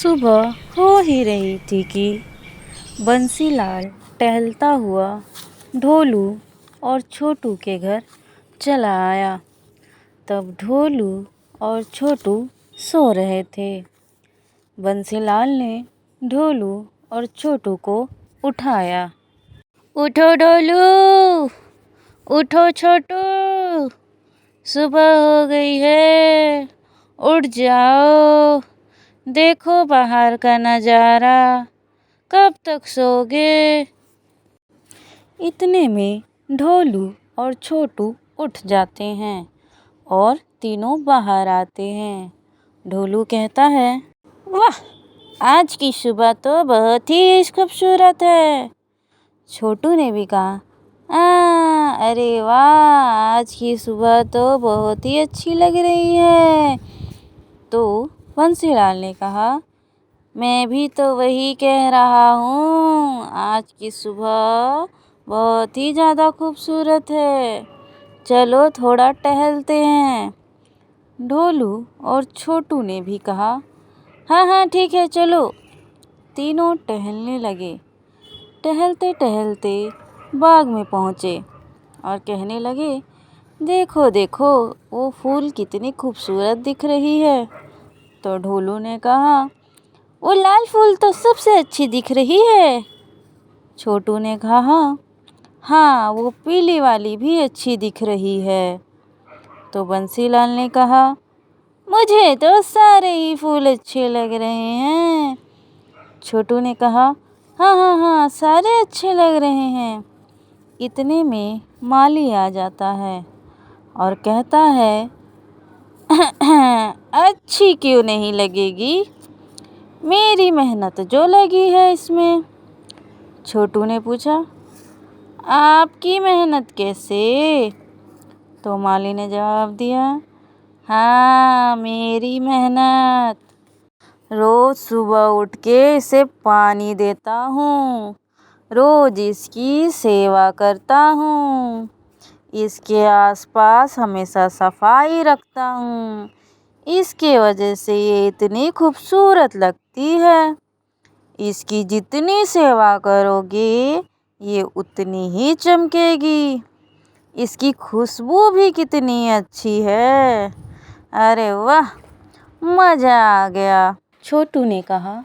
सुबह हो ही रही थी कि बंसीलाल टहलता हुआ ढोलू और छोटू के घर चला आया। तब ढोलू और छोटू सो रहे थे। बंसीलाल ने ढोलू और छोटू को उठाया। उठो ढोलू, उठो छोटू, सुबह हो गई है, उठ जाओ, देखो बाहर का नज़ारा, कब तक सोगे। इतने में ढोलू और छोटू उठ जाते हैं और तीनों बाहर आते हैं। ढोलू कहता है, वाह, आज की सुबह तो बहुत ही खूबसूरत है। छोटू ने भी कहा, अरे वाह, आज की सुबह तो बहुत ही अच्छी लग रही है। तो बंसीलाल ने कहा, मैं भी तो वही कह रहा हूँ, आज की सुबह बहुत ही ज़्यादा खूबसूरत है, चलो थोड़ा टहलते हैं। ढोलू और छोटू ने भी कहा, हाँ हाँ ठीक है, चलो। तीनों टहलने लगे। टहलते टहलते बाग में पहुँचे और कहने लगे, देखो देखो, वो फूल कितनी खूबसूरत दिख रही है। तो ढोलू ने कहा, वो लाल फूल तो सबसे अच्छी दिख रही है। छोटू ने कहा, हाँ, वो पीली वाली भी अच्छी दिख रही है। तो बंसीलाल ने कहा, मुझे तो सारे ही फूल अच्छे लग रहे हैं। छोटू ने कहा, हाँ हाँ हाँ, सारे अच्छे लग रहे हैं। इतने में माली आ जाता है और कहता है, अच्छी क्यों नहीं लगेगी, मेरी मेहनत जो लगी है इसमें। छोटू ने पूछा, आपकी मेहनत कैसे? तो माली ने जवाब दिया, हाँ, मेरी मेहनत। रोज सुबह उठ के इसे पानी देता हूँ, रोज इसकी सेवा करता हूँ, इसके आसपास हमेशा सफाई रखता हूँ, इसके वजह से ये इतनी खूबसूरत लगती है। इसकी जितनी सेवा करोगे ये उतनी ही चमकेगी। इसकी खुशबू भी कितनी अच्छी है। अरे वाह, मज़ा आ गया। छोटू ने कहा,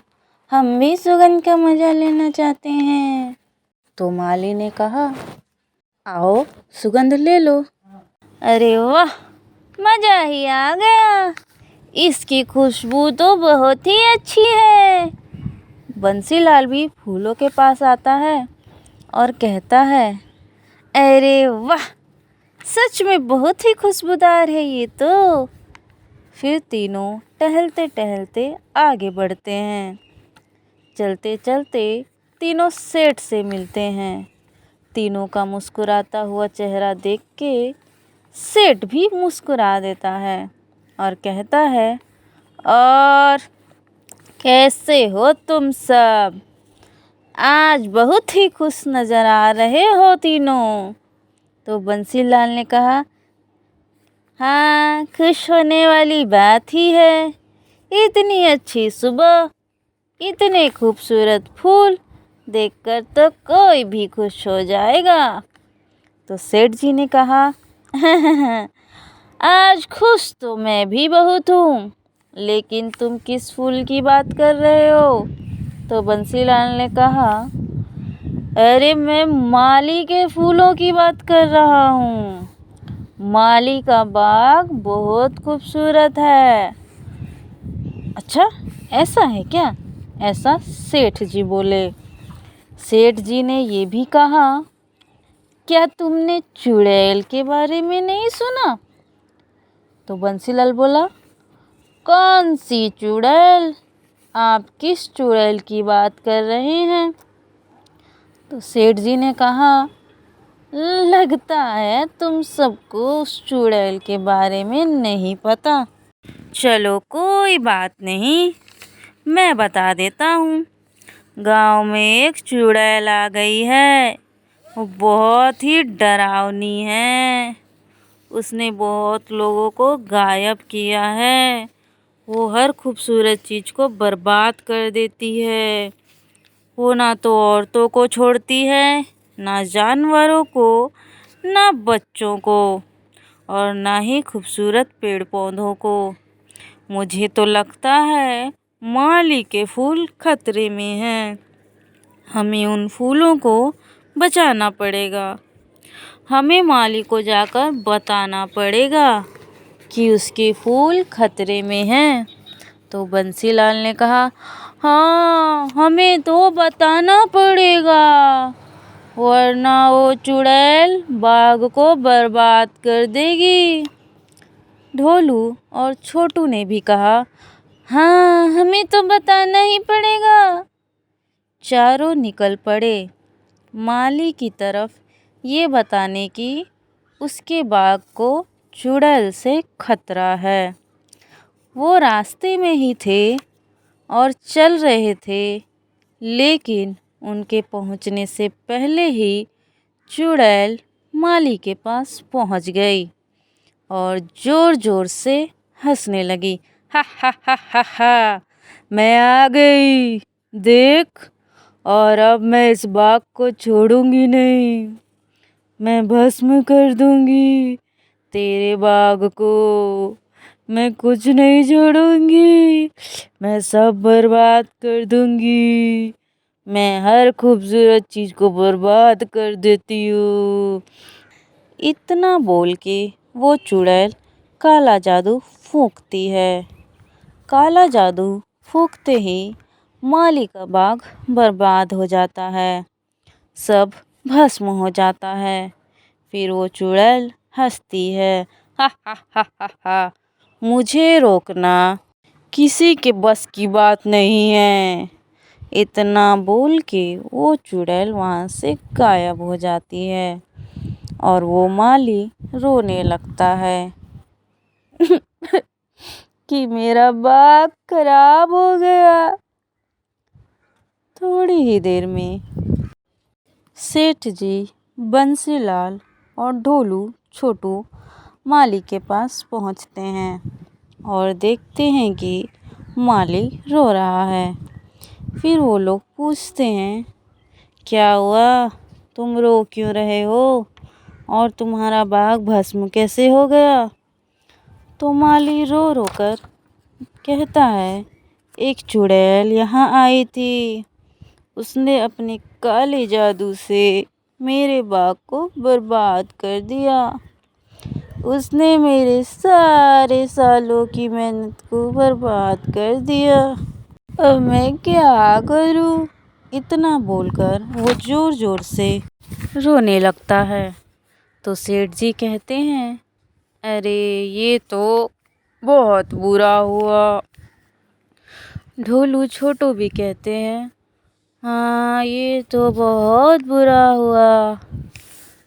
हम भी सुगंध का मज़ा लेना चाहते हैं। तो माली ने कहा, आओ सुगंध ले लो। अरे वाह, मज़ा ही आ गया, इसकी खुशबू तो बहुत ही अच्छी है। बंसीलाल भी फूलों के पास आता है और कहता है, अरे वाह, सच में बहुत ही खुशबूदार है ये तो। फिर तीनों टहलते टहलते आगे बढ़ते हैं। चलते चलते तीनों सेठ से मिलते हैं। तीनों का मुस्कुराता हुआ चेहरा देख के सेठ भी मुस्कुरा देता है और कहता है, और कैसे हो तुम सब? आज बहुत ही खुश नज़र आ रहे हो तीनों। तो बंसीलाल ने कहा, हाँ, खुश होने वाली बात ही है, इतनी अच्छी सुबह, इतने खूबसूरत फूल देखकर तो कोई भी खुश हो जाएगा। तो सेठ जी ने कहा, आज खुश तो मैं भी बहुत हूँ, लेकिन तुम किस फूल की बात कर रहे हो? तो बंसीलाल ने कहा, अरे मैं माली के फूलों की बात कर रहा हूँ। माली का बाग बहुत खूबसूरत है। अच्छा, ऐसा है क्या? ऐसा सेठ जी बोले। सेठ जी ने ये भी कहा, क्या तुमने चुड़ैल के बारे में नहीं सुना? तो बंसीलाल बोला, कौन सी चुड़ैल? आप किस चुड़ैल की बात कर रहे हैं? तो सेठ जी ने कहा, लगता है तुम सबको उस चुड़ैल के बारे में नहीं पता। चलो कोई बात नहीं, मैं बता देता हूँ। गांव में एक चुड़ैल आ गई है, वो बहुत ही डरावनी है। उसने बहुत लोगों को गायब किया है वो हर खूबसूरत चीज़ को बर्बाद कर देती है। वो ना तो औरतों को छोड़ती है, ना जानवरों को, ना बच्चों को, और ना ही खूबसूरत पेड़ पौधों को। मुझे तो लगता है माली के फूल खतरे में हैं। हमें उन फूलों को बचाना पड़ेगा। हमें माली को जाकर बताना पड़ेगा कि उसके फूल खतरे में हैं। तो बंसीलाल ने कहा, हाँ, हमें तो बताना पड़ेगा, वरना वो चुड़ैल बाग को बर्बाद कर देगी। ढोलू और छोटू ने भी कहा, हाँ, हमें तो बताना ही पड़ेगा। चारों निकल पड़े माली की तरफ, ये बताने की उसके बाग को चुड़ैल से खतरा है। वो रास्ते में ही थे और चल रहे थे, लेकिन उनके पहुंचने से पहले ही चुड़ैल माली के पास पहुंच गई और जोर जोर से हंसने लगी। हा हा हा हा हा, मैं आ गई, देख, और अब मैं इस बाग को छोड़ूंगी नहीं। मैं भस्म कर दूंगी तेरे बाग को। मैं कुछ नहीं छोड़ूंगी, मैं सब बर्बाद कर दूंगी। मैं हर खूबसूरत चीज को बर्बाद कर देती हूँ। इतना बोल के वो चुड़ैल काला जादू फूंकती है। काला जादू फूंकते ही माली का बाग बर्बाद हो जाता है, सब भस्म हो जाता है। फिर वो चुड़ैल हंसती है, हा हा हा हा हा, मुझे रोकना किसी के बस की बात नहीं है। इतना बोल के वो चुड़ैल वहाँ से गायब हो जाती है और वो माली रोने लगता है कि मेरा बाग खराब हो गया। थोड़ी ही देर में सेठ जी, बंसीलाल और ढोलू छोटू माली के पास पहुंचते हैं और देखते हैं कि माली रो रहा है। फिर वो लोग पूछते हैं, क्या हुआ, तुम रो क्यों रहे हो और तुम्हारा बाग भस्म कैसे हो गया? तो माली रो रो कर कहता है, एक चुड़ैल यहाँ आई थी, उसने अपने काले जादू से मेरे बाग को बर्बाद कर दिया। उसने मेरे सारे सालों की मेहनत को बर्बाद कर दिया। अब मैं क्या करूं? इतना बोलकर वो जोर जोर से रोने लगता है। तो सेठ जी कहते हैं, अरे ये तो बहुत बुरा हुआ। ढोलू छोटू भी कहते हैं, हाँ, ये तो बहुत बुरा हुआ।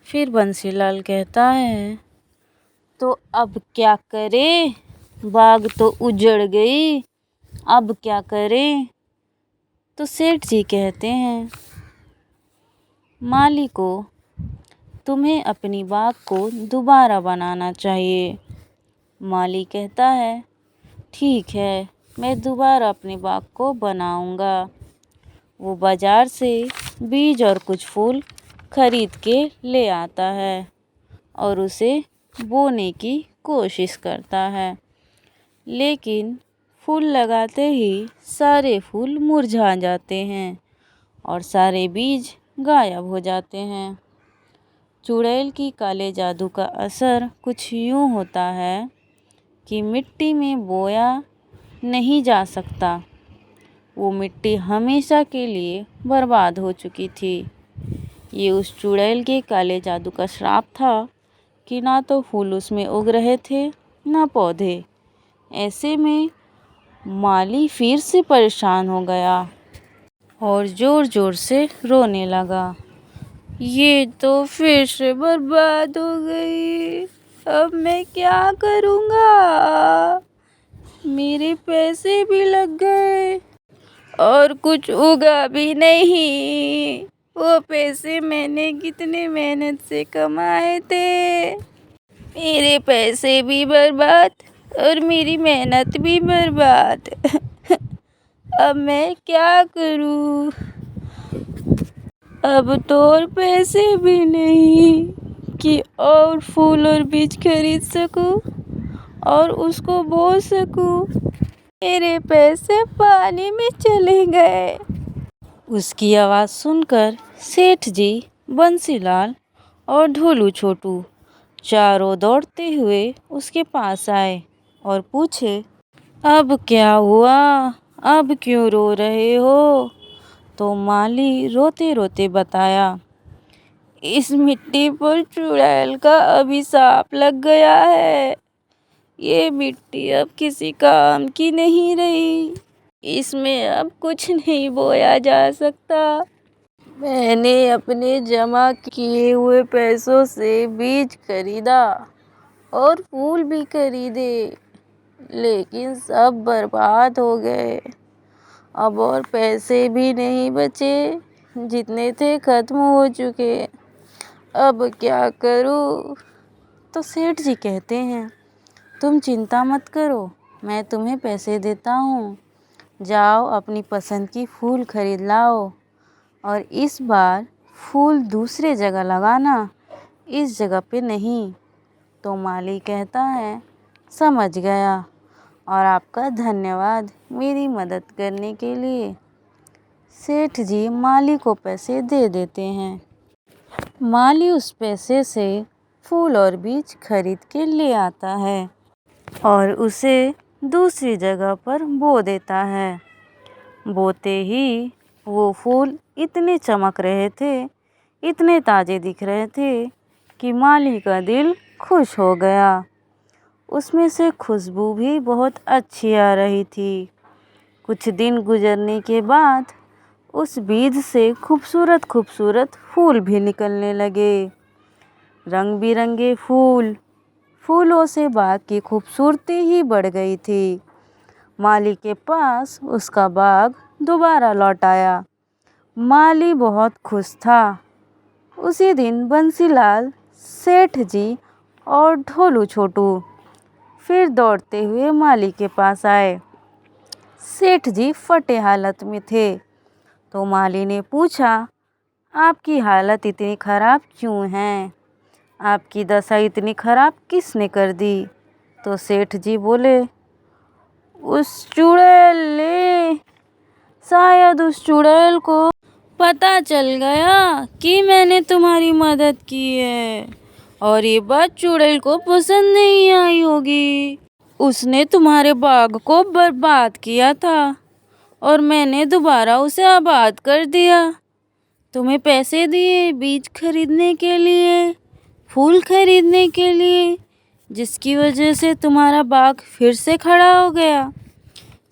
फिर बंसीलाल कहता है, तो अब क्या करें? बाग तो उजड़ गई, अब क्या करें? तो सेठ जी कहते हैं, माली को तुम्हें अपनी बाग को दोबारा बनाना चाहिए। माली कहता है, ठीक है, मैं दोबारा अपनी बाग को बनाऊंगा। वो बाजार से बीज और कुछ फूल खरीद के ले आता है और उसे बोने की कोशिश करता है, लेकिन फूल लगाते ही सारे फूल मुरझा जाते हैं और सारे बीज गायब हो जाते हैं। चुड़ैल की काले जादू का असर कुछ यूँ होता है कि मिट्टी में बोया नहीं जा सकता। वो मिट्टी हमेशा के लिए बर्बाद हो चुकी थी। ये उस चुड़ैल के काले जादू का श्राप था कि ना तो फूल उसमें उग रहे थे, ना पौधे। ऐसे में माली फिर से परेशान हो गया और ज़ोर ज़ोर से रोने लगा, ये तो फिर से बर्बाद हो गई। अब मैं क्या करूँगा? मेरे पैसे भी लग गए और कुछ उगा भी नहीं। वो पैसे मैंने कितने मेहनत से कमाए थे, मेरे पैसे भी बर्बाद। और मेरी मेहनत भी बर्बाद। अब मैं क्या करूं? अब तो और पैसे भी नहीं कि और फूल और बीज खरीद सकूं और उसको बो सकूं। मेरे पैसे पानी में चले गए। उसकी आवाज़ सुनकर सेठ जी, बंसीलाल और ढोलू छोटू चारों दौड़ते हुए उसके पास आए और पूछे, अब क्या हुआ? अब क्यों रो रहे हो? तो माली रोते रोते बताया, इस मिट्टी पर चुड़ैल का अभिशाप लग गया है। ये मिट्टी अब किसी काम की नहीं रही। इसमें अब कुछ नहीं बोया जा सकता। मैंने अपने जमा किए हुए पैसों से बीज खरीदा और फूल भी खरीदे, लेकिन सब बर्बाद हो गए। अब और पैसे भी नहीं बचे, जितने थे खत्म हो चुके। अब क्या करूं? तो सेठ जी कहते हैं, तुम चिंता मत करो, मैं तुम्हें पैसे देता हूँ। जाओ अपनी पसंद की फूल खरीद लाओ और इस बार फूल दूसरे जगह लगाना, इस जगह पे नहीं। तो माली कहता है, समझ गया और आपका धन्यवाद मेरी मदद करने के लिए। सेठ जी माली को पैसे दे देते हैं। माली उस पैसे से फूल और बीज खरीद के ले आता है और उसे दूसरी जगह पर बो देता है। बोते ही वो फूल इतने चमक रहे थे, इतने ताज़े दिख रहे थे कि माली का दिल खुश हो गया। उसमें से खुशबू भी बहुत अच्छी आ रही थी। कुछ दिन गुजरने के बाद उस बीज से खूबसूरत खूबसूरत फूल भी निकलने लगे। रंग बिरंगे फूल, फूलों से बाग की खूबसूरती ही बढ़ गई थी। माली के पास उसका बाग दोबारा लौट आया। माली बहुत खुश था। उसी दिन बंसीलाल, सेठ जी और ढोलू छोटू फिर दौड़ते हुए माली के पास आए। सेठ जी फटे हालत में थे। तो माली ने पूछा, आपकी हालत इतनी खराब क्यों है? आपकी दशा इतनी खराब किसने कर दी? तो सेठ जी बोले, उस चुड़ैल ने, शायद उस चुड़ैल को पता चल गया कि मैंने तुम्हारी मदद की है और ये बात चुड़ैल को पसंद नहीं आई होगी। उसने तुम्हारे बाग को बर्बाद किया था और मैंने दोबारा उसे आबाद कर दिया। तुम्हें पैसे दिए बीज खरीदने के लिए, फूल खरीदने के लिए, जिसकी वजह से तुम्हारा बाग फिर से खड़ा हो गया।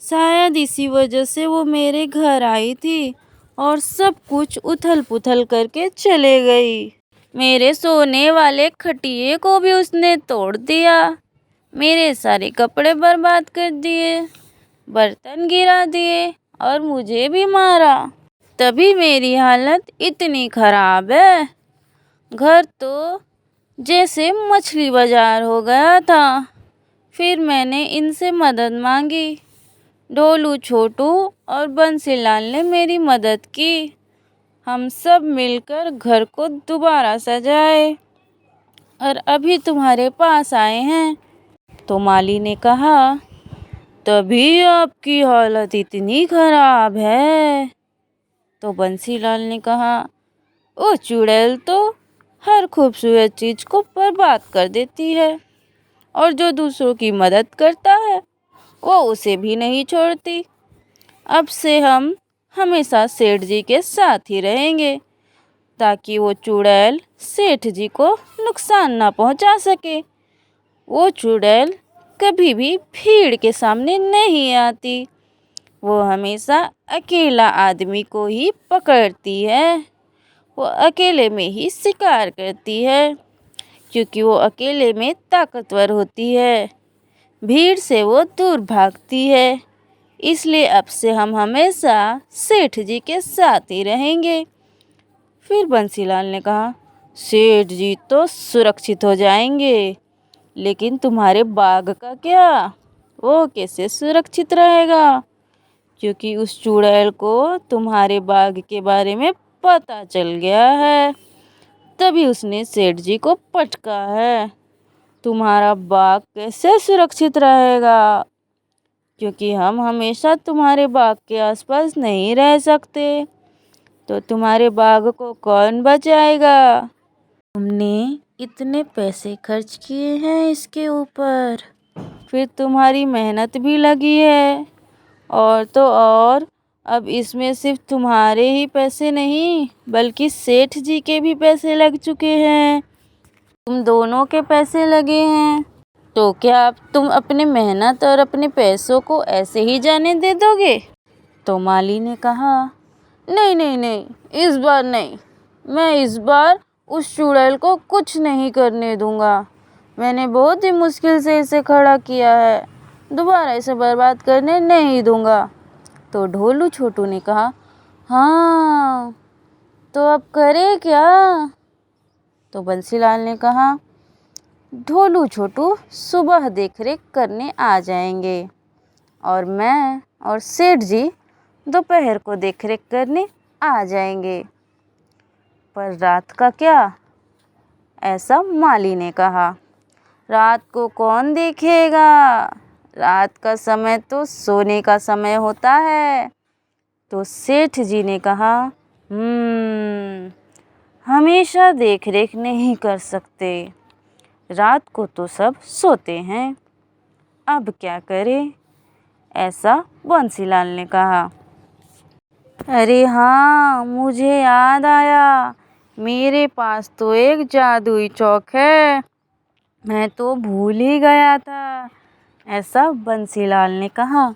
शायद इसी वजह से वो मेरे घर आई थी और सब कुछ उथल पुथल करके चले गई। मेरे सोने वाले खटिये को भी उसने तोड़ दिया, मेरे सारे कपड़े बर्बाद कर दिए, बर्तन गिरा दिए और मुझे भी मारा। तभी मेरी हालत इतनी खराब है। घर तो जैसे मछली बाजार हो गया था। फिर मैंने इनसे मदद मांगी। ढोलू छोटू और बंसीलाल ने मेरी मदद की। हम सब मिलकर घर को दोबारा सजाए और अभी तुम्हारे पास आए हैं। तो माली ने कहा, तभी आपकी हालत इतनी खराब है। तो बंसीलाल ने कहा, ओ चुड़ैल तो हर खूबसूरत चीज़ को बर्बाद कर देती है और जो दूसरों की मदद करता है वो उसे भी नहीं छोड़ती। अब से हम हमेशा सेठ जी के साथ ही रहेंगे ताकि वो चुड़ैल सेठ जी को नुकसान ना पहुंचा सके। वो चुड़ैल कभी भी भीड़ के सामने नहीं आती। वो हमेशा अकेला आदमी को ही पकड़ती है। वो अकेले में ही शिकार करती है क्योंकि वो अकेले में ताकतवर होती है। भीड़ से वो दूर भागती है। इसलिए अब से हम हमेशा सेठ जी के साथ ही रहेंगे। फिर बंसीलाल ने कहा, सेठ जी तो सुरक्षित हो जाएंगे लेकिन तुम्हारे बाग का क्या, वो कैसे सुरक्षित रहेगा? क्योंकि उस चुड़ैल को तुम्हारे बाग के बारे में पता चल गया है, तभी उसने सेठ जी को पटका है। तुम्हारा बाग कैसे सुरक्षित रहेगा? क्योंकि हम हमेशा तुम्हारे बाग के आसपास नहीं रह सकते, तो तुम्हारे बाग को कौन बचाएगा? तुमने इतने पैसे खर्च किए हैं इसके ऊपर, फिर तुम्हारी मेहनत भी लगी है, और तो और अब इसमें सिर्फ तुम्हारे ही पैसे नहीं बल्कि सेठ जी के भी पैसे लग चुके हैं। तुम दोनों के पैसे लगे हैं, तो क्या अब तुम अपनी मेहनत और अपने पैसों को ऐसे ही जाने दे दोगे? तो माली ने कहा, नहीं नहीं नहीं, इस बार नहीं। मैं इस बार उस चुड़ैल को कुछ नहीं करने दूंगा। मैंने बहुत ही मुश्किल से इसे खड़ा किया है, दोबारा इसे बर्बाद करने नहीं दूंगा। तो ढोलू छोटू ने कहा, हाँ, तो अब करे क्या? तो बंसीलाल ने कहा, ढोलू छोटू सुबह देखरेख करने आ जाएंगे, और मैं और सेठ जी दोपहर को देखरेख करने आ जाएंगे। पर रात का क्या? ऐसा माली ने कहा। रात को कौन देखेगा? रात का समय तो सोने का समय होता है। तो सेठ जी ने कहा, हमेशा देख रेख नहीं कर सकते, रात को तो सब सोते हैं, अब क्या करें? ऐसा बंसीलाल ने कहा। अरे हाँ, मुझे याद आया, मेरे पास तो एक जादुई चौक है, मैं तो भूल ही गया था। ऐसा बंसीलाल ने कहा।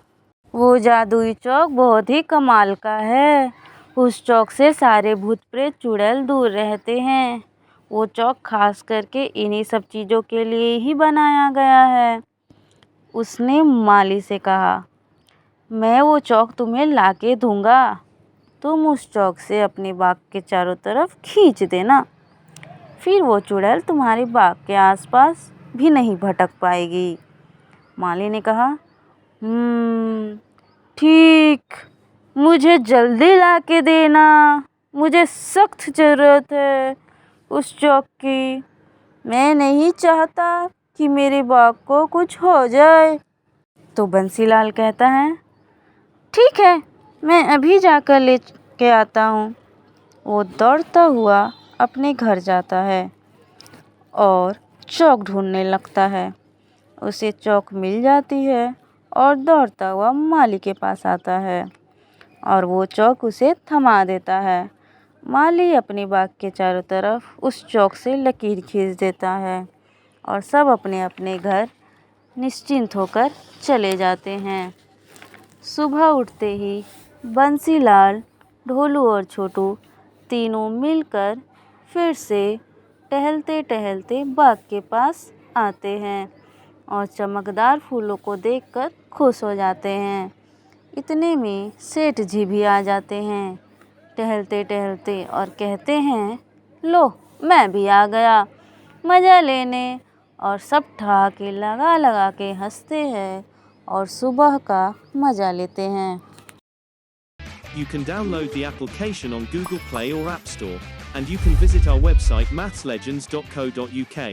वो जादुई चौक बहुत ही कमाल का है, उस चौक से सारे भूत प्रेत चुड़ैल दूर रहते हैं। वो चौक खास करके इन्हीं सब चीज़ों के लिए ही बनाया गया है। उसने माली से कहा, मैं वो चौक तुम्हें ला के दूँगा, तुम उस चौक से अपने बाग के चारों तरफ खींच देना, फिर वो चुड़ैल तुम्हारे बाग के आसपास भी नहीं भटक पाएगी। माली ने कहा, ठीक, मुझे जल्दी ला के देना, मुझे सख्त ज़रूरत है उस चौक की। मैं नहीं चाहता कि मेरे बाग को कुछ हो जाए। तो बंसीलाल कहता है, ठीक है, मैं अभी जाकर ले के आता हूँ। वो दौड़ता हुआ अपने घर जाता है और चौक ढूंढने लगता है। उसे चौक मिल जाती है और दौड़ता हुआ माली के पास आता है और वो चौक उसे थमा देता है। माली अपने बाग के चारों तरफ उस चौक से लकीर खींच देता है और सब अपने अपने घर निश्चिंत होकर चले जाते हैं। सुबह उठते ही बंसीलाल, ढोलू और छोटू तीनों मिलकर फिर से टहलते टहलते बाग के पास आते हैं और चमकदार फूलों को देखकर खुश हो जाते हैं। इतने में सेठ जी भी आ जाते हैं टहलते टहलते और कहते हैं, लो, मैं भी आ गया मज़ा लेने। और सब ठहाके लगा लगा के हंसते हैं और सुबह का मज़ा लेते हैं। You can download the application on Google Play or App Store, and you can visit our website mathslegends.co.uk.